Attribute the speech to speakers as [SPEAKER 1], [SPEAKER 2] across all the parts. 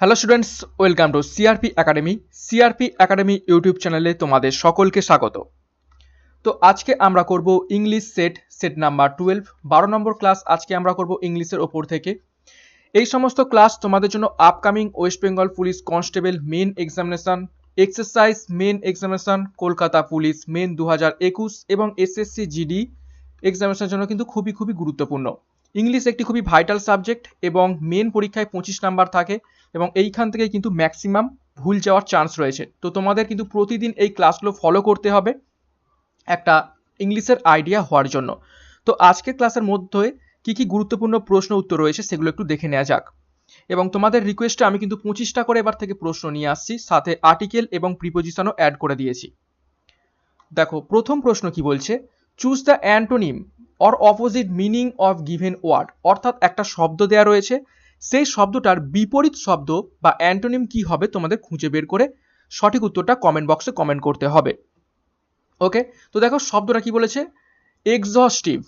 [SPEAKER 1] Hello students, welcome to CRP academy. CRP academy YouTube চ্যানেলে তোমাদের সকলকে স্বাগত। তো আজকে আমরা করব ইংলিশ সেট নাম্বার 12, 12 নম্বর ক্লাস আজকে আমরা করব ইংলিশের ওপর থেকে। এই সমস্ত ক্লাস তোমাদের জন্য upcoming West Bengal police constable main examination, excise main examination, Kolkata police main 2021 এবং এসএসসি জিডি এক্সামিনেশনের জন্য কিন্তু খুবই গুরুত্বপূর্ণ। ইংলিশ একটি খুবই ভাইটাল সাবজেক্ট এবং মেন পরীক্ষায় 25 নাম্বার থাকে এবং এইখান থেকে কিন্তু ম্যাক্সিমাম ভুল যাওয়ার চান্স রয়েছে। তো তোমাদের কিন্তু প্রতিদিন এই ক্লাসগুলো ফলো করতে হবে একটা ইংলিশের আইডিয়া হওয়ার জন্য। তো আজকের ক্লাসের মধ্যে কি গুরুত্বপূর্ণ প্রশ্ন উত্তর রয়েছে সেগুলো একটু দেখে নেওয়া যাক। এবং তোমাদের রিকোয়েস্টে আমি কিন্তু 25টা করে এবার থেকে প্রশ্ন নিয়ে আসছি, সাথে আর্টিকেল এবং প্রিপোজিশনও অ্যাড করে দিয়েছি। দেখো প্রথম প্রশ্ন কি বলছে, choose the antonym or opposite meaning of given word. অর্থাৎ একটা শব্দ দেয়া রয়েছে, সেই শব্দটার বিপরীত শব্দ বা অ্যান্টোনিম কি হবে তোমাদের খুঁজে বের করে সঠিক উত্তরটা কমেন্ট বক্সে কমেন্ট করতে হবে। ওকে, তো দেখো শব্দটা কি বলেছে, এক্সস্টিভ।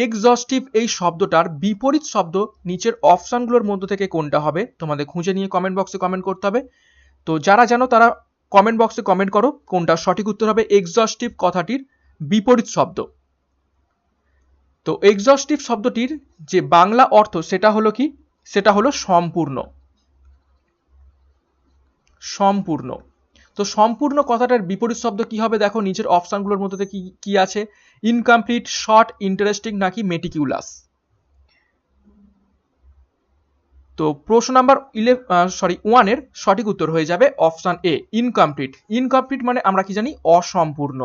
[SPEAKER 1] এক্সস্টিভ এই শব্দটার বিপরীত শব্দ নিচের অপশনগুলোর মধ্যে থেকে কোনটা হবে তোমাদের খুঁজে নিয়ে কমেন্ট বক্সে কমেন্ট করতে হবে। তো যারা জানো তারা কমেন্ট বক্সে কমেন্ট করো কোনটা সঠিক উত্তর হবে এক্সস্টিভ কথাটির বিপরীত শব্দ। তো এক্সস্টিভ শব্দটির যে বাংলা অর্থ সেটা হলো কি, সেটা হলো সম্পূর্ণ। সম্পূর্ণ। তো সম্পূর্ণ কথাটার বিপরীত শব্দ কি হবে, দেখো নিচের অপশনগুলোর মধ্যে কি আছে, ইনকমপ্লিট, শর্ট, ইন্টারেস্টিং নাকি মেটিকিউলাস। তো প্রশ্ন নাম্বার 1 এর সঠিক উত্তর হয়ে যাবে অপশন এ, ইনকমপ্লিট। ইনকমপ্লিট মানে আমরা কি জানি, অসম্পূর্ণ।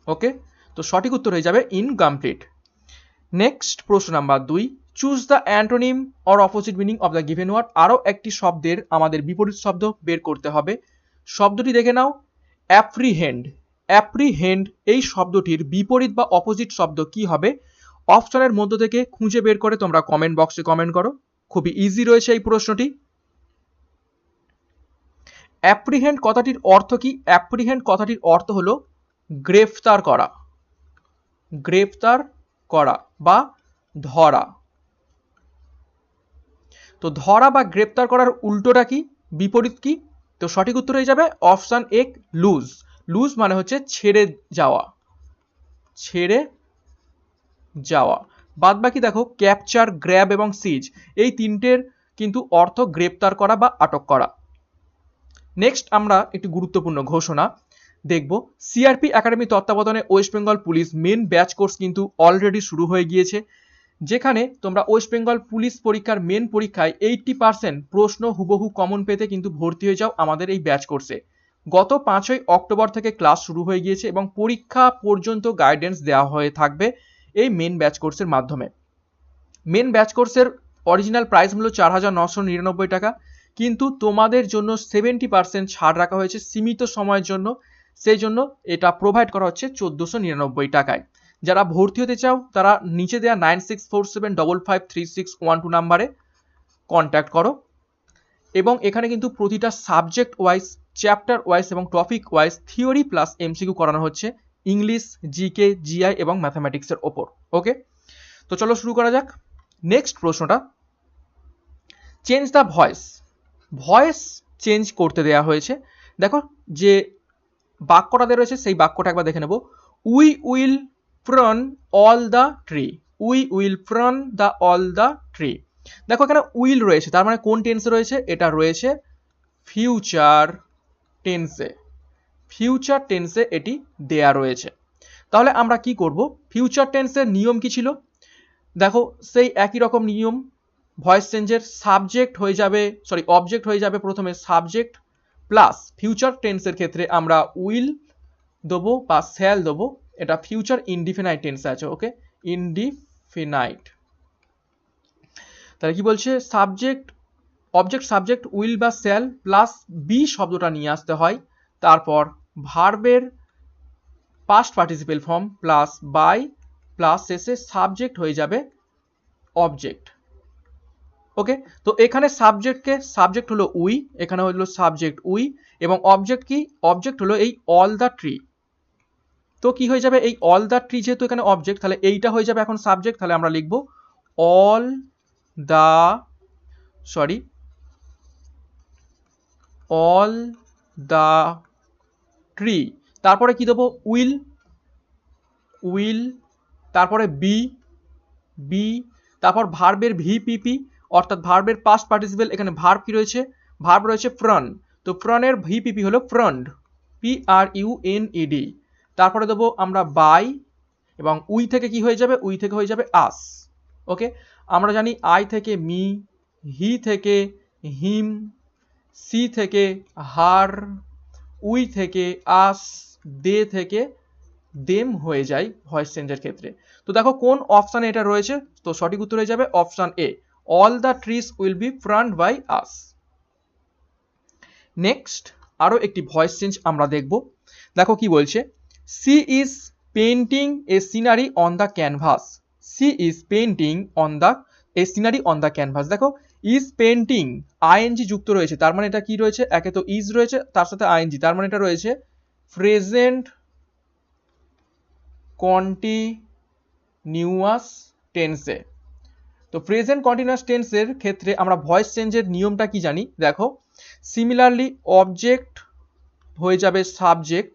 [SPEAKER 1] ওকে, তো সঠিক উত্তর হয়ে যাবে ইনকমপ্লিট। নেক্সট প্রশ্ন number 2, choose the antonym or opposite meaning of the given word. আরও একটি শব্দের আমাদের বিপরীত শব্দ বের করতে হবে। শব্দটি দেখে নাও, অ্যাপ্রিহেন্ড। অ্যাপ্রিহেন্ড এই শব্দটির বিপরীত বা অপোজিট শব্দ কি হবে, অপশনের মধ্য থেকে খুঁজে বের করে তোমরা কমেন্ট বক্সে কমেন্ট করো। খুবই ইজি রয়েছে এই প্রশ্নটি। অ্যাপ্রিহেন্ড কথাটির অর্থ কি, অ্যাপ্রিহেন্ড কথাটির অর্থ হলো গ্রেফতার করা। গ্রেফতার করা বা ধরা। তো ধরা বা গ্রেপ্তার করার উল্টোটা কি, বিপরীত কি, তো সঠিক উত্তর হয়ে যাবে অপশন এ, লুজ। লুজ মানে হচ্ছে ছেড়ে যাওয়া, ছেড়ে যাওয়া। বাদ বাকি দেখো ক্যাপচার, গ্র্যাব এবং সিজ এই তিনটের কিন্তু অর্থ গ্রেপ্তার করা বা আটক করা। নেক্সট আমরা একটি গুরুত্বপূর্ণ ঘোষণা দেখব। সিআরপি একাডেমি তত্ত্বাবধানে West Bengal police main batch course কিন্তু অলরেডি শুরু হয়ে গিয়েছে, যেখানে তোমরা ওয়েস্ট বেঙ্গল পুলিশ পরীক্ষার মেন পরীক্ষায় 80% প্রশ্ন হুবহু কমন পেতে কিন্তু ভর্তি হয়ে যাও আমাদের এই ব্যাচ কোর্সে। গত 5ই অক্টোবর থেকে ক্লাস শুরু হয়ে গিয়েছে এবং পরীক্ষা পর্যন্ত গাইডেন্স দেওয়া হয়ে থাকবে এই মেন ব্যাচ কোর্সের মাধ্যমে। মেন ব্যাচ কোর্সের অরিজিনাল প্রাইস মূল্য 4,999 টাকা, কিন্তু তোমাদের জন্য 70% ছাড় রাখা হয়েছে সীমিত সময়ের জন্য, সেই জন্য এটা প্রোভাইড করা হচ্ছে 1,499 টাকায়। যারা ভর্তি হতে চাও তারা নিচে দেওয়া 9647553612 নাম্বারে কন্ট্যাক্ট করো। এবং এখানে কিন্তু প্রতিটা সাবজেক্ট ওয়াইজ, চ্যাপ্টার ওয়াইজ এবং topic wise theory plus MCQ করানো হচ্ছে ইংলিশ, জিকে, জিআই এবং ম্যাথামেটিক্সের ওপর। ওকে, তো চলো শুরু করা যাক। নেক্সট প্রশ্নটা, change the voice. Voice change করতে দেওয়া হয়েছে। দেখো যে বাক্যটা দেওয়া রয়েছে সেই বাক্যটা একবার দেখে নেব। We will prawn all the tree. We will prawn the all the tree. দেখো এখানে উইল রয়েছে, তার মানে কোন টেন্সে রয়েছে, এটা রয়েছে ফিউচার টেন্সে। ফিউচার টেন্সে এটি দেয়া রয়েছে। তাহলে আমরা কি করব, ফিউচার টেন্সের নিয়ম কি ছিল, দেখো সেই একই রকম নিয়ম। ভয়েস চেঞ্জের সাবজেক্ট হয়ে যাবে, অবজেক্ট হয়ে যাবে প্রথমে সাবজেক্ট প্লাস ফিউচার টেন্সের ক্ষেত্রে আমরা উইল দেবো বা শ্যাল দেবো। এটা ফিউচার ইনডিফিনাইট টেন্সে আছে। Okay, indefinite. তাহলে কি বলছে, সাবজেক্ট, অবজেক্ট, সাবজেক্ট, উইল বা শ্যাল প্লাস বি শব্দটা নিয়ে আসতে হয়, তারপর ভার্বের past participle form plus by plus শেষে সাবজেক্ট হয়ে যাবে অবজেক্ট। ওকে, তো এখানে সাবজেক্ট হলো উই, এখানে হলো সাবজেক্ট উই এবং অবজেক্ট কি, অবজেক্ট হলো এই অল দ্য ট্রি। তো কি হয়ে যাবে, এই অল দ্য ট্রি যেহেতু এখানে অবজেক্ট, তাহলে এইটা হয়ে যাবে এখন সাবজেক্ট। তাহলে আমরা লিখব all the sorry, all the tree, তারপরে কি দেবো উইল, উইল, তারপরে বি, বি, তারপর ভার্বের ভিপিপি অর্থাৎ ভার্বের পাস্ট পার্টিসিপেল, এখানে ভার্ব কি রয়েছে, ভার্ব রয়েছে ফ্রন, তো ফ্রনের ভিপিপি হলো ফ্রন্ড, PRUNED, তারপরে দেবো আমরা বাই, এবং উই থেকে কি হয়ে যাবে, উই থেকে হয়ে যাবে আস। ওকে, আমরা জানি আই থেকে মি, হি থেকে হিম, সি থেকে হার, উই থেকে আস, দে থেকে দেম হয়ে যায় ভয়েস চেঞ্জের ক্ষেত্রে। তো দেখো কোন অপশানে এটা রয়েছে, তো সঠিক উত্তর হয়ে যাবে option A, all the trees will be front by us. Next আরও একটি ভয়েস চেঞ্জ আমরা দেখব। দেখো কি বলছে, she is painting a scenery on the canvas, she is painting on the a scenery on the canvas. দেখো is painting ING যুক্ত রয়েছে, তার মানে এটা কি রয়েছে, একে তো ইজ রয়েছে তার সাথে আইএনজি, তার মানে এটা রয়েছে প্রেজেন্ট কন্টিনিউয়াস টেন্সে। তো প্রেজেন্ট কন্টিনিউয়াস টেন্সের ক্ষেত্রে আমরা ভয়েস চেঞ্জের নিয়মটা কি জানি, দেখো সিমিলারলি অবজেক্ট হয়ে যাবে সাবজেক্ট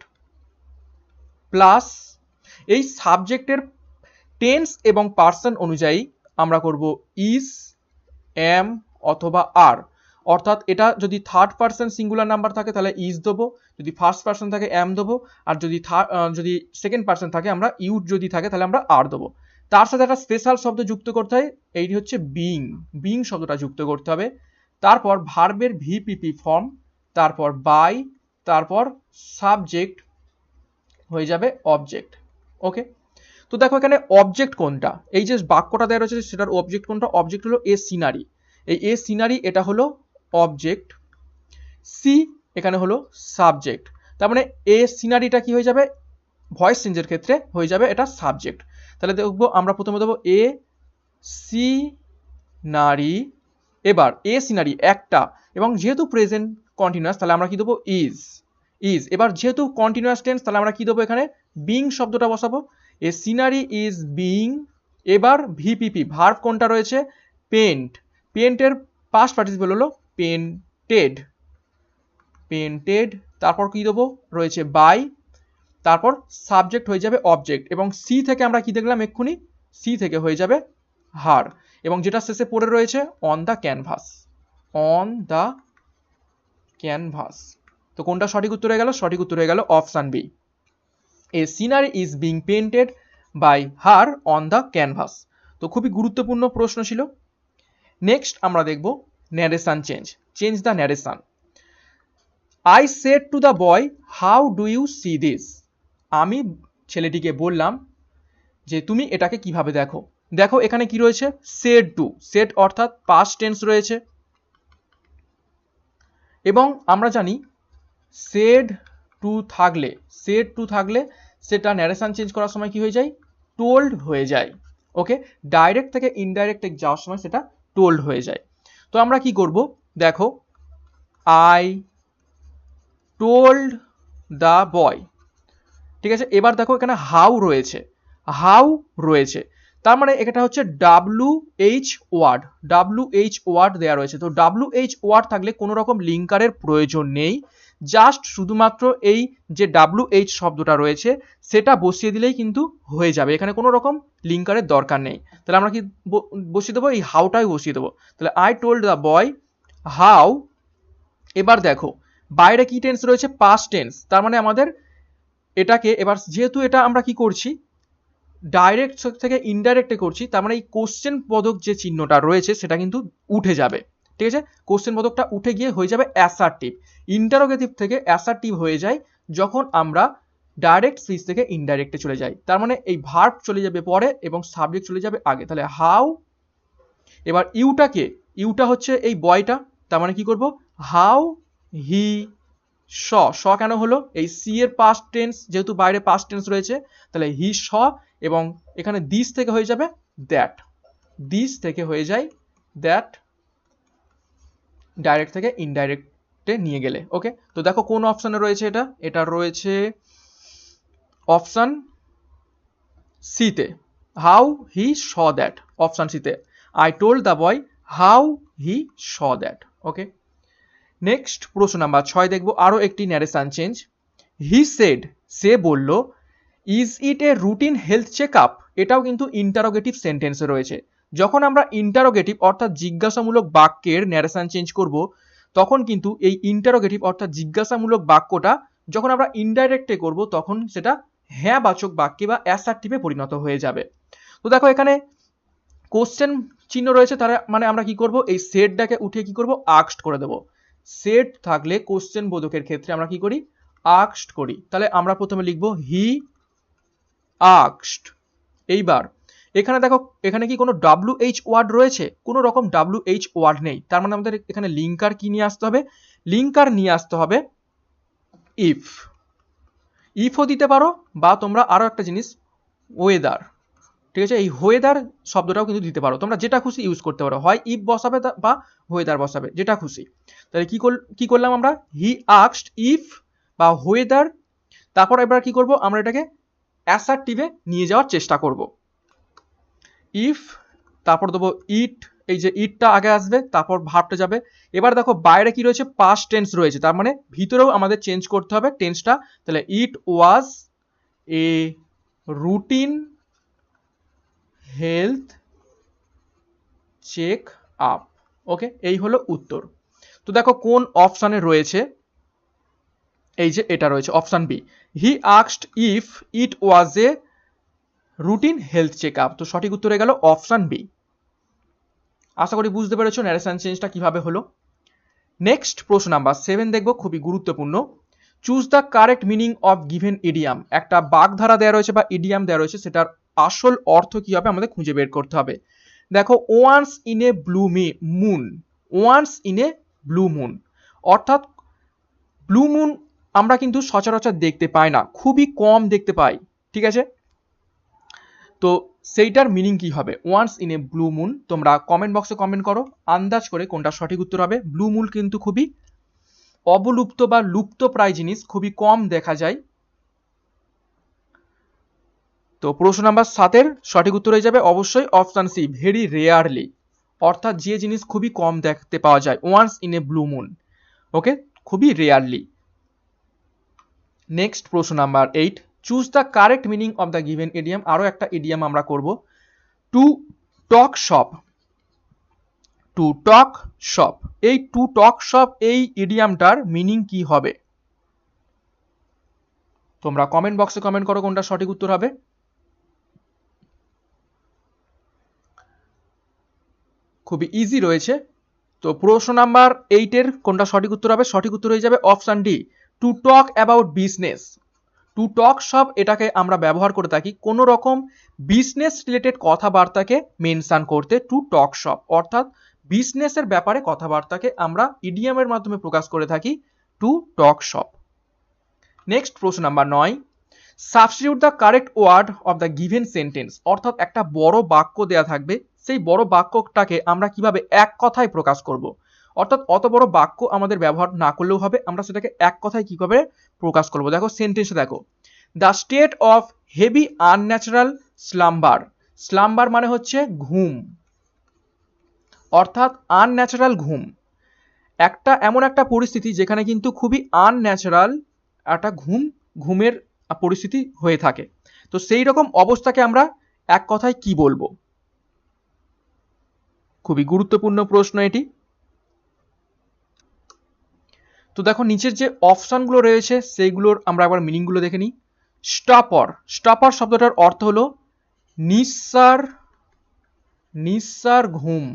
[SPEAKER 1] প্লাস এই সাবজেক্টের টেন্স এবং পার্সন অনুযায়ী আমরা করব ইজ, এম অথবা আর, অর্থাৎ এটা যদি থার্ড পার্সন সিঙ্গুলার নাম্বার থাকে তাহলে ইজ দেবো, যদি ফার্স্ট পার্সন থাকে এম দেবো, আর যদি সেকেন্ড পার্সন থাকে আমরা ইউ, যদি থাকে তাহলে আমরা আর দেবো। তার সাথে একটা স্পেশাল শব্দ যুক্ত করতে হয়, এইটি হচ্ছে বিং, বিং শব্দটা যুক্ত করতে হবে। তারপর ভার্বের ভিপিপি ফর্ম, তারপর বাই, তারপর সাবজেক্ট হয়ে যাবে অবজেক্ট। ওকে, তো দেখো এখানে অবজেক্ট কোনটা, এই যে বাক্যটা দেওয়া রয়েছে সেটার অবজেক্ট কোনটা, অবজেক্ট হলো এ সিনারি, এই এ সিনারি এটা হলো অবজেক্ট, সি এখানে হলো সাবজেক্ট, তার মানে এ সিনারিটা কি হয়ে যাবে ভয়েস চেঞ্জের ক্ষেত্রে হয়ে যাবে এটা সাবজেক্ট। তাহলে দেখবো আমরা প্রথমে দেবো এ সিনারি, এবার এ সিনারি একটা, এবং যেহেতু প্রেজেন্ট কন্টিনিউয়াস তাহলে আমরা কি দেবো ইজ, ইজ, এবার যেহেতু কন্টিনিউয়াস টেন্স তাহলে আমরা কি দেবো এখানে বিং শব্দটা বসাবো, এ সিনারি ইজ বিং, এবার ভিপিপি ভার্ব কোনটা রয়েছে পেন্ট, পেন্টের পাস্ট পার্টিসিপল হলো পেন্টেড, পেন্টেড, তারপর কি দেবো রয়েছে বাই, তারপর সাবজেক্ট হয়ে যাবে অবজেক্ট, এবং সি থেকে আমরা কি দেখলাম এক্ষুনি, সি থেকে হয়ে যাবে হার, এবং যেটা শেষে পড়ে রয়েছে on the canvas, on the canvas. তো কোনটা সঠিক উত্তর হয়ে গেল, সঠিক উত্তর হয়ে গেল option B, a scenery is being painted by her on the canvas. তো খুবই গুরুত্বপূর্ণ প্রশ্ন ছিল। নেক্সট আমরা দেখব narration change, change the narration. I said to the boy how do you see this, আমি ছেলেটিকে বললাম যে তুমি এটাকে কিভাবে দেখো। দেখো এখানে কি রয়েছে সেড টু, সেড অর্থাৎ পাস্ট টেন্স রয়েছে, এবং আমরা জানি সেড টু থাকলে, সেড টু থাকলে সেটা ন্যারেশন চেঞ্জ করার সময় কি হয়ে যায় টোল্ড হয়ে যায়। ওকে, ডাইরেক্ট থেকে ইনডাইরেক্টে যাওয়ার সময় সেটা টোল্ড হয়ে যায়। তো আমরা কি করব, দেখো আই টোল্ড দ্য বয়, ঠিক আছে, এবার দেখো এখানে হাউ রয়েছে, হাউ রয়েছে, তার মানে এটা হচ্ছে WH ওয়ার্ড, WH ওয়ার্ড দেওয়া রয়েছে। তো WH ওয়ার্ড থাকলে কোনো রকম লিঙ্কারের প্রয়োজন নেই, জাস্ট শুধুমাত্র এই যে WH শব্দটা রয়েছে সেটা বসিয়ে দিলেই কিন্তু হয়ে যাবে, এখানে কোনো রকম লিঙ্কারের দরকার নেই। তাহলে আমরা কি বসিয়ে দেবো, এই হাউটাই বসিয়ে দেবো। তাহলে I told the boy how, এবার দেখো বাইরে কি টেন্স রয়েছে পাস্ট টেন্স, তার মানে আমাদের এটাকে এবার যেহেতু এটা আমরা কি করছি ডাইরেক্ট থেকে ইনডাইরেক্টে করছি, তার মানে এই কোশ্চেন পদক যে চিহ্নটা রয়েছে সেটা কিন্তু উঠে যাবে, ঠিক আছে, কোশ্চেন পদকটা উঠে গিয়ে হয়ে যাবে অ্যাসার্টিভ, ইন্টারোগেটিভ থেকে অ্যাসার্টিভ হয়ে যায় যখন আমরা ডাইরেক্ট স্পিচ থেকে ইনডাইরেক্টে চলে যাই, তার মানে এই ভার্ব চলে যাবে পরে এবং সাবজেক্ট চলে যাবে আগে। তাহলে হাউ, এবার ইউটাকে, ইউটা হচ্ছে এই বয়টা, তার মানে কি করব হাউ হি স, স কেন হলো এই সি এর পাস্ট টেন্স, যেহেতু বাইরে পাস্ট টেন্স রয়েছে তাহলে হি স, এবং এখানে দিস থেকে হয়ে যাবে দ্যাট, দিস থেকে হয়ে যায় দ্যাট, ডাইরেক্ট থেকে ইনডাইরেক্টে নিয়ে গেলে। ওকে, তো দেখো কোন অপশানে রয়েছে এটা, এটা রয়েছে অপশান সিতে, how he saw that, option সিতে I told the boy how he saw that. Okay, next প্রশ্ন নাম্বার 6 দেখবো, আরো একটি ন্যারেশন চেঞ্জ। হি সেড, সে বলল, is it a routine health check up, এটাও কিন্তু ইন্টারোগেটিভ সেন্টেন্সে রয়েছে। যখন আমরা ইন্টারোগেটিভ অর্থাৎ জিজ্ঞাসামূলক বাক্যের ন্যারেশন চেঞ্জ করব, তখন কিন্তু এই ইন্টারোগেটিভ অর্থাৎ জিজ্ঞাসামূলক বাক্যটা যখন আমরা ইনডাইরেক্টে করব, তখন সেটা হ্যাঁ বাচক বাক্যে বা অ্যাসার্টিভে পরিণত হয়ে যাবে। তো দেখো এখানে কোশ্চেন চিহ্ন রয়েছে, তার মানে আমরা কি করব, এই সেটটাকে উঠিয়ে কি করব, আস্কড করে দেব। সেট থাকলে কোশ্চেন বোধকের ক্ষেত্রে আমরা কি করি, আস্কড করি। তাহলে আমরা প্রথমে লিখব হি আস্কড। এইবার এখানে দেখো, এখানে কি কোনো WH ওয়ার্ড রয়েছে? কোনো রকম WH ওয়ার্ড নেই। তার মানে আমাদের এখানে লিঙ্কার কি নিয়ে আসতে হবে, লিঙ্কার নিয়ে আসতে হবে ইফ। ইফও দিতে পারো, বা তোমরা আরো একটা জিনিস ওয়েদার, ঠিক আছে, এই ওয়েদার শব্দটাও কিন্তু দিতে পারো, তোমরা যেটা খুশি ইউজ করতে পারো, হয় ইফ বসাবে বা ওয়েদার বসাবে, যেটা খুশি। তাহলে কি করলাম আমরা, হি আস্কড ইফ বা ওয়েদার, তারপর এবার কি করব, আমরা এটাকে অ্যাসার্টিভে নিয়ে যাওয়ার চেষ্টা করব। ইফ, তারপর দেবো ইট, এই যে ইটটা আগে আসবে, তারপর ভার্বটা যাবে। এবার দেখো বাইরে কি রয়েছে, পাস্ট টেন্স রয়েছে, তার মানে ভিতরেও আমাদের চেঞ্জ করতে হবে টেন্সটা। তাহলে it was a routine health check up. Okay, এই হলো উত্তর। তো দেখো কোন অপশানে রয়েছে, এই যে এটা রয়েছে option B, he asked if it was a routine health check up. তো সঠিক উত্তর হয়ে গেল অপশান বি। আশা করি বুঝতে পেরেছো ন্যারেশন চেঞ্জটা কিভাবে হলো। নেক্সট প্রশ্ন নাম্বার 7 দেখবো, খুবই গুরুত্বপূর্ণ। Choose the correct meaning of given idiom. একটা বাগধারা দেওয়া রয়েছে বা ইডিয়াম দেওয়া রয়েছে, সেটার আসল অর্থ কি হবে আমাদের খুঁজে বের করতে হবে। দেখো, once in a blue moon, once in a blue moon, অর্থাৎ ব্লু মুন আমরা কিন্তু সচরাচর দেখতে পাই না, খুবই কম দেখতে পাই, ঠিক আছে। তো সেইটার মিনিং কি হবে, once in a blue moon, তোমরা কমেন্ট বক্সে কমেন্ট করো আন্দাজ করে কোনটা সঠিক উত্তর হবে। ব্লু মুন কিন্তু খুবই অবলুপ্ত বা লুপ্ত প্রায় জিনিস, খুবই কম দেখা যায়। তো প্রশ্ন নাম্বার 7 সঠিক উত্তর হয়ে যাবে অবশ্যই অপশন সি, ভেরি রেয়ারলি, অর্থাৎ যে জিনিস খুবই কম দেখতে পাওয়া যায়, once in a blue moon. Okay, খুবই রেয়ারলি। নেক্সট প্রশ্ন number 8, choose the correct meaning of the given idiom. আরো একটা ইডিয়াম আমরা করব, to talk shop. To talk shop, এই টু টক শপ এই ইডিয়ামটার মিনিং কি হবে? তোমরা কমেন্ট বক্সে কমেন্ট করো কোনটা সঠিক উত্তর হবে। খুবই ইজি রয়েছে। তো প্রশ্ন নাম্বার 8 এর কোনটা সঠিক উত্তর হবে, সঠিক উত্তর হয়ে যাবে option D, to talk about business. Two talk shop এটাকে আমরা ব্যবহার করে থাকি কোনো রকম বিজনেস রিলেটেড কথাবার্তাকে মেনশন করতে, টু টক শপ, অর্থাৎ বিজনেসের ব্যাপারে কথাবার্তাকে আমরা ইডিয়ামের মাধ্যমে প্রকাশ করে থাকি, টু টক শপ। নেক্সট প্রশ্ন number 9, substitute the correct word of the given sentence. অর্থাৎ একটা বড় বাক্য দেয়া থাকবে, সেই বড় বাক্যটাকে আমরা কিভাবে এক কথায় প্রকাশ করব। অর্থাৎ অত বড় বাক্য আমাদের ব্যবহার না করলেও হবে, আমরা সেটাকে এক কথায় কিভাবে প্রকাশ করব। দেখো সেন্টেন্সে দেখো, the state of heavy unnatural slumber. Slumber মানে হচ্ছে ঘুম, অর্থাৎ আনন্যাচারাল ঘুম, একটা এমন একটা পরিস্থিতি যেখানে কিন্তু খুবই আনন্যাচারাল একটা ঘুমের পরিস্থিতি হয়ে থাকে। তো সেই রকম অবস্থাকে আমরা এক কথায় কি বলবো? খুবই গুরুত্বপূর্ণ প্রশ্ন এটি। তো দেখো নিচের যে অপশনগুলো রয়েছে সেইগুলোর আমরা একবার মিনিংগুলো দেখে নিই। স্টপার, স্টপার শব্দটার অর্থ হলো নিঃসার ঘুম।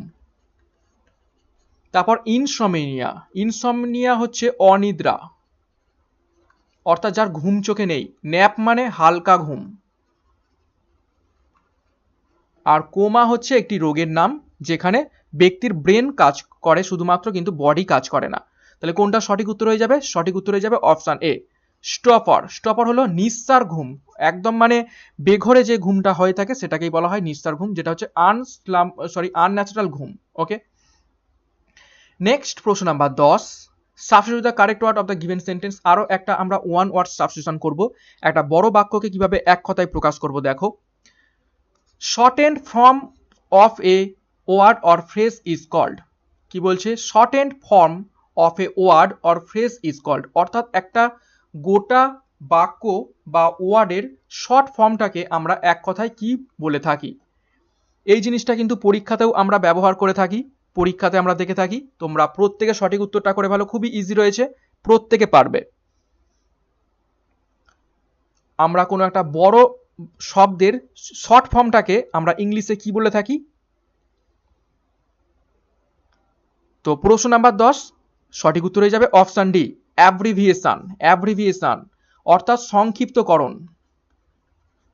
[SPEAKER 1] তারপর ইনসমনিয়া, ইনসমনিয়া হচ্ছে অনিদ্রা, অর্থাৎ যার ঘুম চোখে নেই। ন্যাপ মানে হালকা ঘুম। আর কোমা হচ্ছে একটি রোগের নাম, যেখানে ব্যক্তির ব্রেন কাজ করে শুধুমাত্র, কিন্তু বডি কাজ করে না। তাহলে কোনটা সঠিক উত্তর হয়ে যাবে, সঠিক উত্তর হয়ে যাবে অপশন এ, স্টপার। স্টপার হলো নিঃসার ঘুম, একদম মানে বেঘরে যে ঘুমটা হয়ে থাকে সেটাকেই বলা হয় নিঃসার ঘুম, যেটা হচ্ছে আনন্যাচারাল ঘুম। ওকে, নেক্সট প্রশ্ন number 10, substitute the correct word of the given sentence. আরো একটা আমরা ওয়ান ওয়ার্ড সাবস্টিটিউশন করব, একটা বড় বাক্যকে কিভাবে এক কথায় প্রকাশ করব। দেখো, shortened form of a word or phrase is called. কি বলছে? Shortened form of a word or phrase is called, অর্থাৎ একটা গোটা বাক্য বা ওয়ার্ডের শর্ট ফর্মটাকে আমরা এক কথায় কি বলে থাকি। এই জিনিসটা কিন্তু পরীক্ষাতেও আমরা ব্যবহার করে থাকি, পরীক্ষাতে আমরা দেখে থাকি। তোমরা প্রত্যেকে সঠিক উত্তরটা করে ভালো, খুবই ইজি রয়েছে, প্রত্যেকে পারবে। আমরা কোনো একটা বড় শব্দের শর্ট ফর্মটাকে আমরা ইংলিশে কি বলে থাকি? তো প্রশ্ন নাম্বার 10 সঠিক উত্তর হয়ে যাবে অপশন ডি, অ্যাব্রিভিয়েশন। অ্যাব্রিভিয়েশন অর্থাৎ সংক্ষিপ্তকরণ।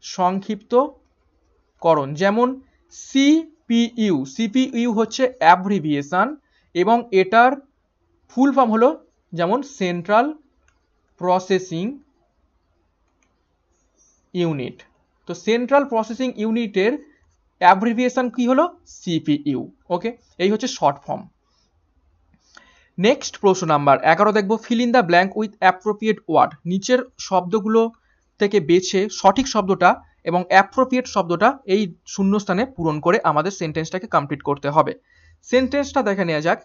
[SPEAKER 1] সংক্ষিপ্তকরণ যেমন সিপিইউ, সিপিইউ হচ্ছে অ্যাব্রিভিয়েশন এবং এটার ফুল ফর্ম হলো যেমন সেন্ট্রাল প্রসেসিং ইউনিট। তো সেন্ট্রাল প্রসেসিং ইউনিটের অ্যাব্রিভিয়েশন কি হলো? সিপিইউ। ওকে, এই হচ্ছে শর্ট ফর্ম। নেক্সট প্রশ্ন নাম্বার 11 দেখবো, fill in the blank with appropriate word. নিচের শব্দগুলো থেকে বেছে সঠিক শব্দটা এবং অ্যাপ্রোপ্রিয়েট শব্দটা এই শূন্যস্থানে পূরণ করে আমাদের সেন্টেন্সটাকে কমপ্লিট করতে হবে। সেন্টেন্সটা দেখে নেওয়া যাক।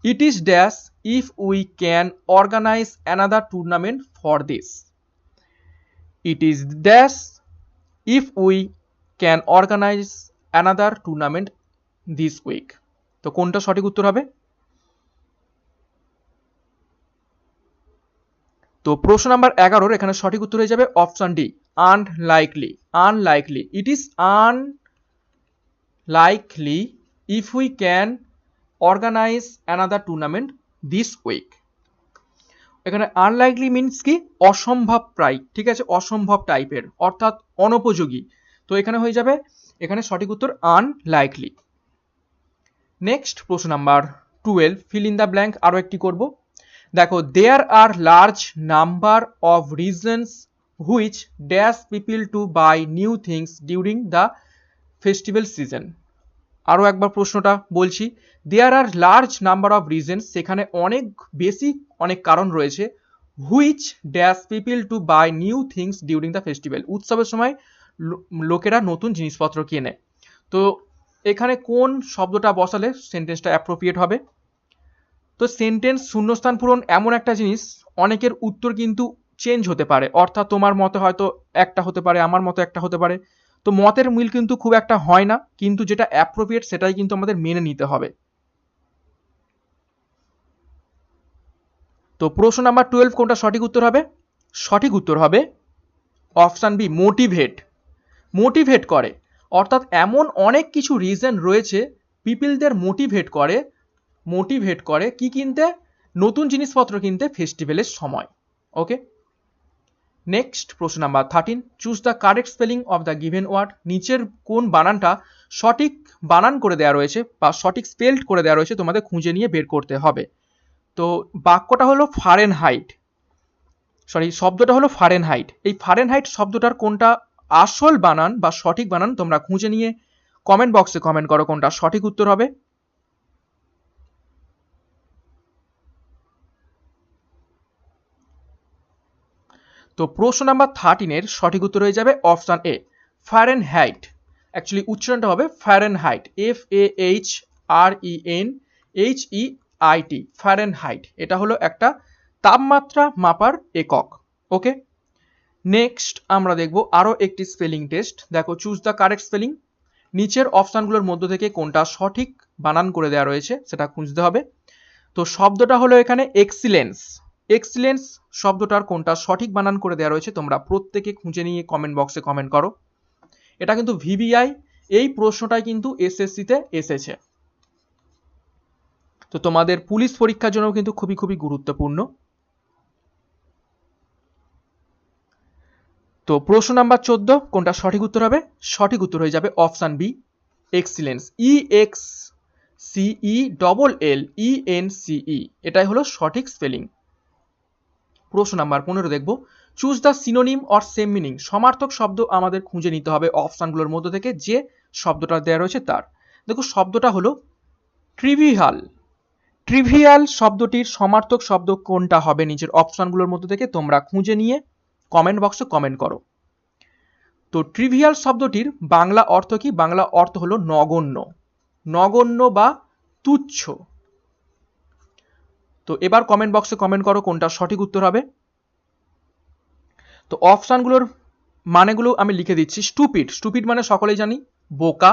[SPEAKER 1] It is dash if we can organise another tournament for this. It is dash if we can organise another tournament this week. তো কোনটা সঠিক উত্তর হবে? তো প্রশ্ন নাম্বার 11 এখানে সঠিক উত্তর হয়ে যাবে option D, unlikely. Unlikely, it is unlikely if we can organise another tournament this week. এখানে আনলাইকলি মিনস কি? অসম্ভব প্রায়, ঠিক আছে, অসম্ভব টাইপের অর্থাৎ অনুপযোগী। তো এখানে হয়ে যাবে এখানে সঠিক উত্তর আনলাইকলি। নেক্সট প্রশ্ন number 12, fill in the blank আরো একটি করব। দেখো, there are large number of reasons which dash people to buy new things during the festival season. আরও একবার প্রশ্নটা বলছি, there are large number of reasons, সেখানে অনেক বেশি অনেক কারণ রয়েছে, which dash people to buy new things during the festival, উৎসবের সময় লোকেরা নতুন জিনিসপত্র কেনে। তো এখানে কোন শব্দটা বসালে সেন্টেন্সটা অ্যাপ্রোপ্রিয়েট হবে? তো সেন্টেন্স শূন্যস্থান পূরণ এমন একটা জিনিস, অনেকের উত্তর কিন্তু চেঞ্জ হতে পারে, অর্থাৎ তোমার মতে হয়তো একটা হতে পারে, আমার মতে একটা হতে পারে। তো মতের মিল কিন্তু খুব একটা হয় না, কিন্তু যেটা অ্যাপ্রোপ্রিয়েট সেটাই কিন্তু আমাদের মেনে নিতে হবে। তো প্রশ্ন নাম্বার 12 কোনটা সঠিক উত্তর হবে? সঠিক উত্তর হবে অপশন বি, মোটিভেট। মোটিভেট করে অর্থাৎ এমন অনেক কিছু রিজন রয়েছে পিপলদের মোটিভেট করে কি কিনতে? নতুন জিনিসপত্র কিনতে ফেস্টিভ্যালের সময়। ওকে, নেক্সট প্রশ্ন number 13, choose the correct spelling of the given word. নিচের কোন বানানটা সঠিক বানান করে দেওয়া রয়েছে বা সঠিক স্পেলড করে দেওয়া রয়েছে তোমাদের খুঁজে নিয়ে বের করতে হবে। তো বাক্যটা হলো ফারেনহাইট, শব্দটা হলো ফারেনহাইট। এই ফারেনহাইট শব্দটার কোনটা আসল বানান বা সঠিক বানান তোমরা খুঁজে নিয়ে কমেন্ট বক্সে কমেন্ট করো কোনটা সঠিক উত্তর হবে। তো প্রশ্ন নাম্বার 13 সঠিক উত্তর হয়ে যাবে অপশন এ, ফারেনহাইট। অ্যাকচুয়ালি উচ্চারণটা হবে ফারেনহাইট, FARENHEIT, ফারেনহাইট। এটা হলো একটা তাপমাত্রা মাপার একক। ওকে, নেক্সট আমরা দেখব আরো একটি স্পেলিং টেস্ট। দেখো, চুজ দ্য কারেক্ট স্পেলিং। নিচের অপশনগুলোর মধ্য থেকে কোনটা সঠিক বানান করে দেওয়া রয়েছে সেটা খুঁজতে হবে। তো শব্দটা হলো এখানে এক্সিলেন্স। এক্সিলেন্স শব্দটার কোনটা সঠিক বানান করে দেওয়া রয়েছে তোমরা প্রত্যেকে খুঁজে নিয়ে কমেন্ট বক্সে কমেন্ট করো। এটা কিন্তু ভিভিআই, এই প্রশ্নটাই কিন্তু এসএসসিতে এসেছে। তো তোমাদের পুলিশ পরীক্ষার জন্য কিন্তু খুবই খুবই গুরুত্বপূর্ণ। তো প্রশ্ন নাম্বার 14 কোনটা সঠিক উত্তর হবে? সঠিক উত্তর হয়ে যাবে অপশন বি, এক্সিলেন্স। EXCELLENCE, এটাই হলো সঠিক স্পেলিং। প্রশ্ন নাম্বার 15 দেখব, choose the synonym or same meaning. সমার্থক শব্দ আমাদের খুঁজে নিতে হবে অপশনগুলোর মধ্যে থেকে যে শব্দটা দেওয়া রয়েছে তার। দেখো, শব্দটা হলো ট্রিভিয়াল। ট্রিভিয়াল শব্দটির সমার্থক শব্দ কোনটা হবে নিচের অপশনগুলোর মধ্যে থেকে তোমরা খুঁজে নিয়ে কমেন্ট বক্সে কমেন্ট করো। তো ট্রিভিয়াল শব্দটির বাংলা অর্থ কি? বাংলা অর্থ হলো নগণ্য। নগণ্য বা তুচ্ছ। তো এবার কমেন্ট বক্সে কমেন্ট করো কোনটা সঠিক উত্তর হবে। তো অপশানগুলোর মানেগুলো আমি লিখে দিচ্ছি। স্টুপিড, স্টুপিড মানে সকলেই জানি বোকা।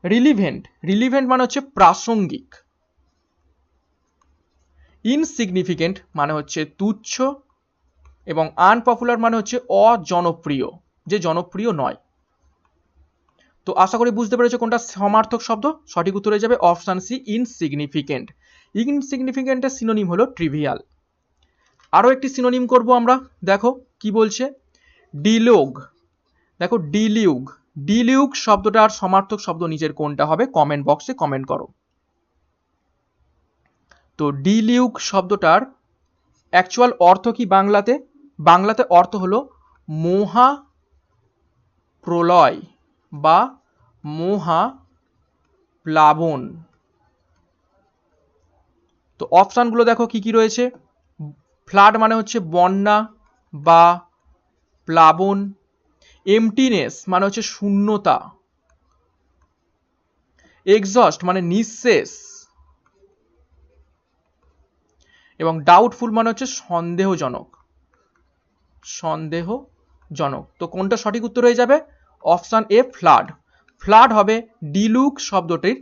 [SPEAKER 1] রিলিভেন্ট, রিলিভেন্ট মানে হচ্ছে প্রাসঙ্গিক। ইনসিগনিফিকেন্ট মানে হচ্ছে তুচ্ছ, এবং আনপপুলার মানে হচ্ছে অজনপ্রিয়, যে জনপ্রিয় নয়। তো আশা করি বুঝতে পেরেছো কোনটা সমার্থক শব্দ। সঠিক উত্তর হয়ে যাবে অপশন সি, ইনসিগনিফিকেন্ট। ইনসিগনিফিকেন্টের সিনোনিম হলো ট্রিভিয়াল। আরও একটি সিনোনিম করব আমরা, দেখো কি বলছে। ডিলোগ, দেখো ডিলিউগ, ডিলিউগ শব্দটার সমার্থক শব্দ নিচের কোনটা হবে, কমেন্ট বক্সে কমেন্ট করো। তো ডিলিউগ শব্দটার অ্যাকচুয়াল অর্থ কি বাংলাতে? বাংলাতে অর্থ হলো মহা প্রলয় বা মহা প্লাবন। তো অপশানগুলো দেখো কি কি রয়েছে। ফ্লাড মানে হচ্ছে বন্যা বা প্লাবন। এমটিনেস মানে হচ্ছে শূন্যতা। এক্সস্ট মানে নিঃশেষ। এবং ডাউটফুল মানে হচ্ছে সন্দেহজনক, সন্দেহজনক। তো কোনটা সঠিক উত্তর হয়ে যাবে? অপশান এ, ফ্লাড। ফ্লাড হবে ডিলুক শব্দটির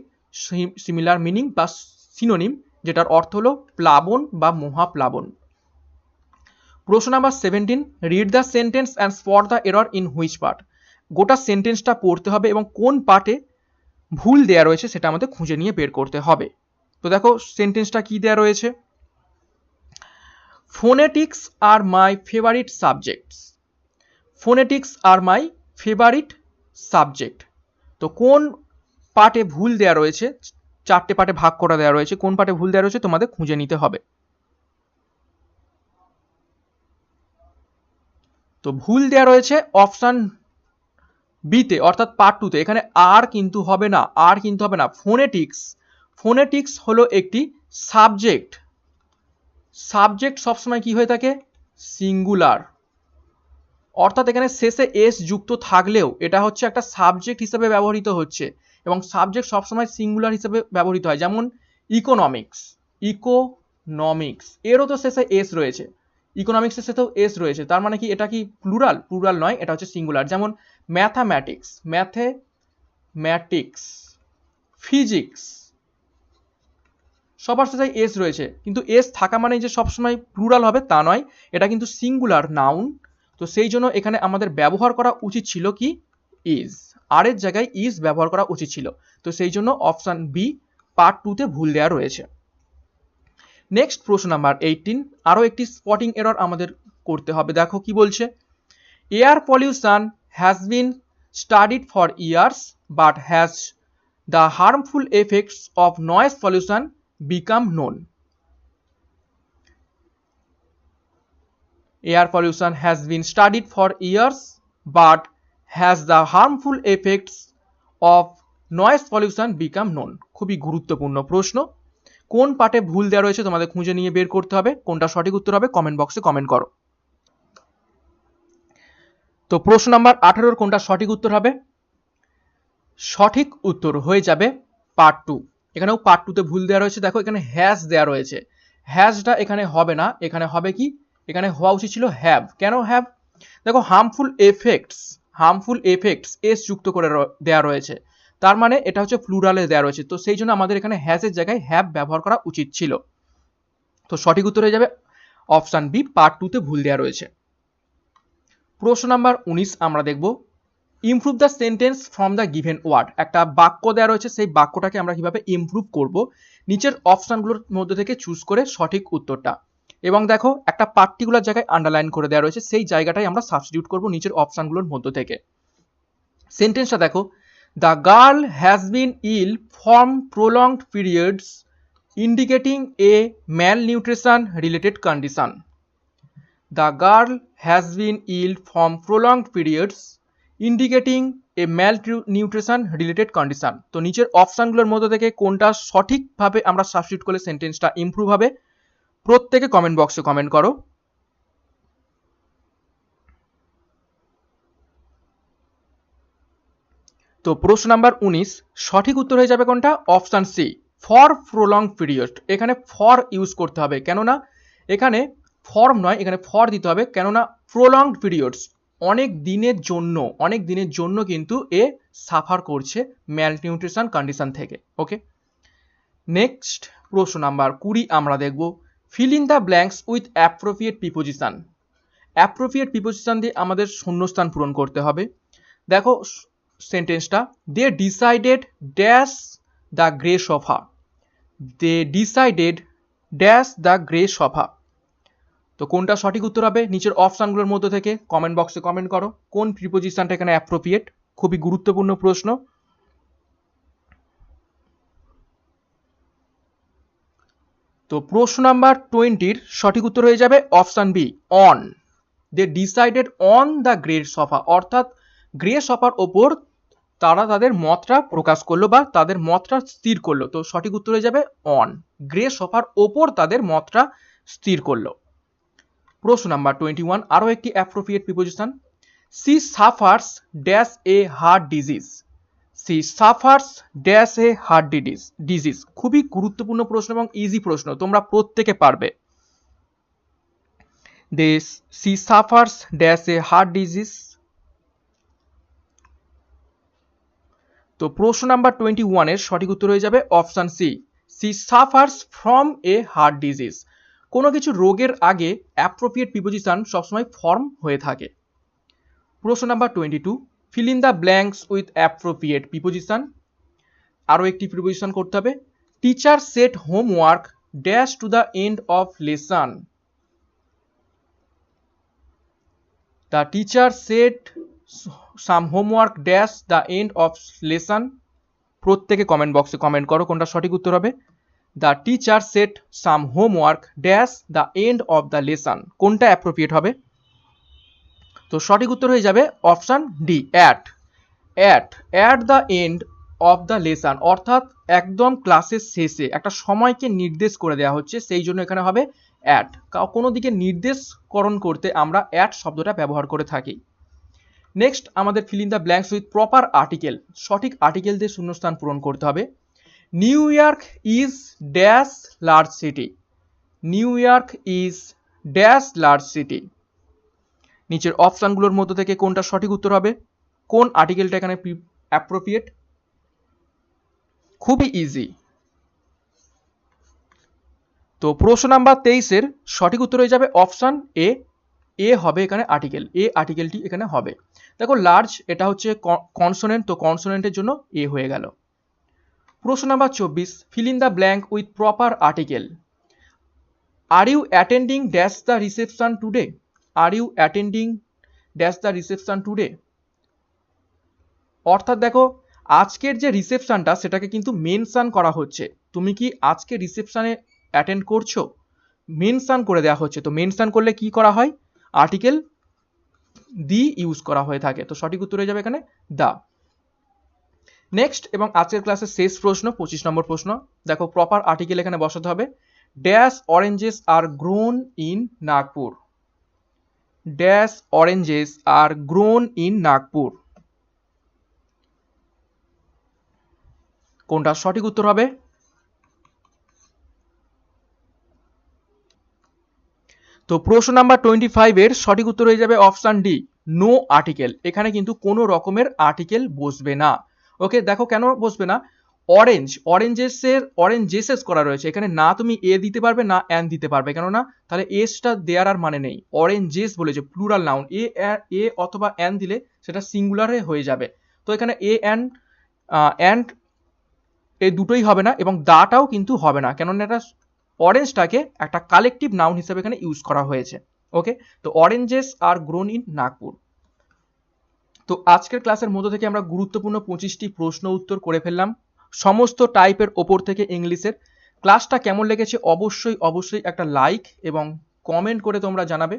[SPEAKER 1] সিমিলার মিনিং বা সিনোনিম, যেটার অর্থ হলো প্লাবন বা মহাপ্লাবন। প্রশ্ন number 17, read the sentence and spot the error in which part. গোটা সেন্টেন্সটা পড়তে হবে এবং কোন পার্টে ভুল দেয়া রয়েছে সেটা আমাদের খুঁজে নিয়ে বের করতে হবে। তো দেখো সেন্টেন্সটা কি দেয়া রয়েছে। Phonetics are my favourite subjects. Phonetics are my favourite subject. তো কোন পার্টে ভুল দেয়া রয়েছে, চারটে পার্টে ভাগ করা দেওয়া রয়েছে, কোন পার্টে ভুল দেওয়া রয়েছে তোমাদের খুঁজে নিতে হবে। তো ভুল দেওয়া রয়েছে অপশান বিতে, অর্থাৎ পার্ট টুতে। এখানে আর কিন্তু হবে না, আর কিন্তু হবে না। ফোনেটিক্স, ফোনেটিক্স হলো একটি সাবজেক্ট। সাবজেক্ট সবসময় কি হয়ে থাকে? সিঙ্গুলার। অর্থাৎ এখানে শেষে এস যুক্ত থাকলেও এটা হচ্ছে একটা সাবজেক্ট হিসেবে ব্যবহৃত হচ্ছে, এবং সাবজেক্ট সবসময় সিঙ্গুলার হিসেবে ব্যবহৃত হয়। যেমন ইকোনমিক্স, ইকোনমিক্স এরও তো শেষে এস রয়েছে, ইকোনমিক্সের সাথেও এস রয়েছে। তার মানে কি এটা কি প্লুরাল? প্লুরাল নয়, এটা হচ্ছে সিঙ্গুলার। যেমন ম্যাথামেটিক্স, ম্যাথেম্যাটিক্স। ফিজিক্স, সবার সাথে এস রয়েছে, কিন্তু এস থাকা মানে যে সবসময় প্লুরাল হবে তা নয়, এটা কিন্তু সিঙ্গুলার নাউন। তো সেই জন্য এখানে আমাদের ব্যবহার করা উচিত ছিল কি? ইজ। আর এর জায়গায় ইজ ব্যবহার করা উচিত ছিল। তো সেই জন্য অপশান বি পার্ট টুতে ভুল দেওয়া রয়েছে। নেক্সট প্রশ্ন নাম্বার 18, আরও একটি স্পটিং এরর আমাদের করতে হবে। দেখো কি বলছে। Air pollution has been studied for years, but has the harmful effects of noise pollution become known. Air pollution has been studied for years, but has the harmful effects of noise pollution become known? খুবই গুরুত্বপূর্ণ প্রশ্ন। কোন পার্টে ভুল দেওয়া রয়েছে তোমাদের খুঁজে নিয়ে বের করতে হবে, কোনটা সঠিক উত্তর হবে কমেন্ট বক্সে কমেন্ট করো। তো প্রশ্ন নাম্বার 18 কোনটা সঠিক উত্তর হবে? সঠিক উত্তর হয়ে যাবে পার্ট টু। এখানেও পার্ট টুতে ভুল দেওয়া রয়েছে। দেখো এখানে হ্যাজ দেওয়া রয়েছে, হ্যাজটা এখানে হবে না, এখানে হবে কি? এখানে হওয়া উচিত ছিল হ্যাভ। কেন হ্যাভ? দেখো harmful effects, harmful effects S যুক্ত করে দেওয়া রয়েছে, তার মানে এটা হচ্ছে প্লুরালে দেওয়া রয়েছে। তো সেই জন্য আমাদের এখানে হ্যাজের জায়গায় হ্যাভ ব্যবহার করা উচিত ছিল। তো সঠিক উত্তর হয়ে যাবে অপশান বি, পার্ট টুতে ভুল দেওয়া রয়েছে। প্রশ্ন নাম্বার 19 আমরা দেখব। Improve the sentence from the given word. একটা বাক্য দেওয়া রয়েছে, সেই বাক্যটাকে আমরা কিভাবে ইমপ্রুভ করব, নিচের অপশানগুলোর মধ্যে থেকে চুজ করে সঠিক উত্তরটা। এবং দেখো একটা পার্টিকুলার জায়গায় আন্ডারলাইন করে দেওয়া রয়েছে, সেই জায়গাটাই আমরা সাবস্টিটিউট করব নিচের অপশানগুলোর মধ্যে থেকে। সেন্টেন্সটা দেখো, the girl has been ill from prolonged periods indicating a malnutrition related condition. The girl has been ill from prolonged periods indicating a malnutrition related condition. তো নিচের অপশানগুলোর মধ্যে থেকে কোনটা সঠিকভাবে আমরা সাবস্টিটিউট করলে সেন্টেন্সটা ইমপ্রুভ হবে, প্রত্যেকে কমেন্ট বক্সে কমেন্ট করো। তো প্রশ্ন নাম্বার 19, সঠিক উত্তর হয়ে যাবে কোনটা? Option C, for prolong period. এখানে ফর ইউজ করতে হবে, কেননা এখানে ফর্ম নয়, এখানে ফর দিতে হবে, কেননা প্রলংড পিরিয়ডস, অনেক দিনের জন্য কিন্তু এ সাফার করছে ম্যালনিউট্রিশন কন্ডিশন থেকে। ওকে, নেক্সট প্রশ্ন নাম্বার 20 আমরা দেখব, fill in the blanks with appropriate preposition. Appropriate preposition দিয়ে আমাদের শূন্যস্থান পূরণ করতে হবে। দেখো সেন্টেন্সটা, they decided dash the grey sofa. They decided dash the grey sofa. তো কোনটা সঠিক উত্তর হবে? নিচের অপশনগুলোর মধ্যে থেকে কমেন্ট বক্সে কমেন্ট করো কোন প্রিপোজিশনটা এখানে অ্যাপ্রোপ্রিয়েট। খুবই গুরুত্বপূর্ণ প্রশ্ন। তো প্রশ্ন নাম্বার 20 সঠিক উত্তর হয়ে যাবে option B, on. They decided on the grey sofa, অর্থাৎ গ্রে সোফার ওপর তারা তাদের মতটা প্রকাশ করলো বা তাদের মতটা স্থির করলো। তো সঠিক উত্তর হয়ে যাবে অন, গ্রে সোফার ওপর তাদের মতটা স্থির করলো। প্রশ্ন নাম্বার 21, আরও একটি appropriate preposition, she suffers dash a heart disease. She suffers dash a heart disease. খুবই গুরুত্বপূর্ণ প্রশ্ন এবং ইজি প্রশ্ন, তোমরা প্রত্যেকে পারবে। She suffers dash a heart disease. তো প্রশ্ন নাম্বার 21 এর সঠিক উত্তর হয়ে যাবে option C, she suffers from a heart disease. কোনো কিছু রোগের আগে অ্যাপ্রোপ্রিয়েট প্রিপোজিশন সবসময় ফর্ম হয়ে থাকে। প্রশ্ন number 22, feel in the blanks with appropriate preposition. আরও একটি প্রিপোজিশন করতে হবে, teacher said homework dash to the end of lesson. The teacher said some homework dash the end of lesson. প্রত্যেকে comment বক্সে কমেন্ট করো কোনটা সঠিক উত্তর হবে। The teacher said some homework dash the end of the lesson, কোনটা appropriate হবে? তো সঠিক উত্তর হয়ে যাবে option D, at the end of the lesson, অর্থাৎ একদম ক্লাসের শেষে একটা সময়কে নির্দেশ করে দেওয়া হচ্ছে, সেই জন্য এখানে হবে অ্যাট। কোনো দিকে নির্দেশকরণ করতে আমরা অ্যাট শব্দটা ব্যবহার করে থাকি। নেক্সট আমাদের feel in the blanks with proper article. সঠিক আর্টিকেল দিয়ে শূন্যস্থান পূরণ করতে হবে। New York is dash large city. New York is dash large city. নিচের অপশনগুলোর মধ্যে থেকে কোনটা সঠিক উত্তর হবে? কোন আর্টিকেলটা এখানে অ্যাপ্রোপ্রিয়েট? খুবই ইজি। তো প্রশ্ন নাম্বার 23 এর সঠিক উত্তর হয়ে যাবে অপশন এ হবে এখানে আর্টিকেল, এ আর্টিকেলটি এখানে হবে। দেখো লার্জ এটা হচ্ছে কনসোনেন্ট, তো কনসোনেন্টের জন্য এ হয়ে গেল। প্রশ্ন number 24, fill in the blank with proper article. Are you attending dash the reception today. Are you attending dash the reception today. অর্থাৎ দেখো আজকের যে রিসেপশনটা সেটাকে কিন্তু মেনশন করা হচ্ছে, তুমি কি আজকে রিসেপশনে অ্যাটেন্ড করছো, মেনশন করে দেওয়া হচ্ছে। তো মেনশন করলে কি করা হয়? আর্টিকেল দি ইউজ করা হয়ে থাকে। তো সঠিক উত্তর হয়ে যাবে এখানে দা। নেক্সট এবং আজকের ক্লাসের শেষ প্রশ্ন 25 নম্বর প্রশ্ন। দেখো প্রপার আর্টিকেল এখানে বসাতে হবে, dash oranges are grown in Nagpur. Dash oranges are grown in Nagpur, কোনটা সঠিক উত্তর হবে? তো প্রশ্ন নাম্বার 25 এর সঠিক উত্তর হয়ে যাবে অপশন ডি, নো আর্টিকেল। এখানে কিন্তু কোনো রকমের আর্টিকেল বসবে না। ওকে, দেখো কেন বসবে না, অরেঞ্জেসেস করা রয়েছে, এখানে না তুমি এ দিতে পারবে না অ্যান দিতে পারবে, কেননা তাহলে এসটা দেওয়ার আর মানে নেই। অরেঞ্জেস বলেছে প্লুরাল নাউন, এ অথবা অ্যান দিলে সেটা সিঙ্গুলারে হয়ে যাবে। তো এখানে এ অ্যান্ড এই দুটোই হবে না এবং দাটাও কিন্তু হবে না, কেননা এটা অরেঞ্জটাকে একটা কালেকটিভ নাউন হিসেবে এখানে ইউজ করা হয়েছে। ওকে, তো oranges are grown in Nagpur. তো আজকের ক্লাসের মধ্যে থেকে আমরা গুরুত্বপূর্ণ 25টি প্রশ্ন উত্তর করে ফেললাম সমস্ত টাইপের ওপর থেকে ইংলিশের। ক্লাসটা কেমন লেগেছে অবশ্যই একটা লাইক এবং কমেন্ট করে তোমরা জানাবে।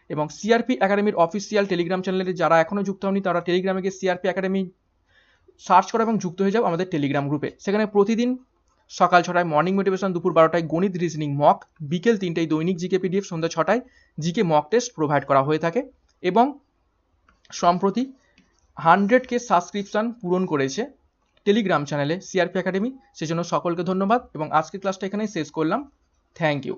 [SPEAKER 1] এবং সিআরপি একাডেমির অফিসিয়াল টেলিগ্রাম চ্যানেলে যারা এখনও যুক্ত হয়নি তারা টেলিগ্রামে গিয়ে সিআরপি একাডেমি সার্চ করো এবং যুক্ত হয়ে যাও আমাদের টেলিগ্রাম গ্রুপে। সেখানে প্রতিদিন সকাল 6টায় মর্নিং মোটিভেশন, দুপুর 12টায় গণিত রিজনিং মক, বিকেল 3টায় দৈনিক জিকে পিডিএফ, সন্ধ্যা 6টায় জিকে মক টেস্ট প্রোভাইড করা হয়ে থাকে। এবং সম্প্রতি 100K সাবস্ক্রিপশন পূরণ করেছে টেলিগ্রাম চ্যানেলে সিআরপি একাডেমি, সেজন্য সকলকে ধন্যবাদ এবং আজকের ক্লাসটা এখানেই শেষ করলাম। Thank you.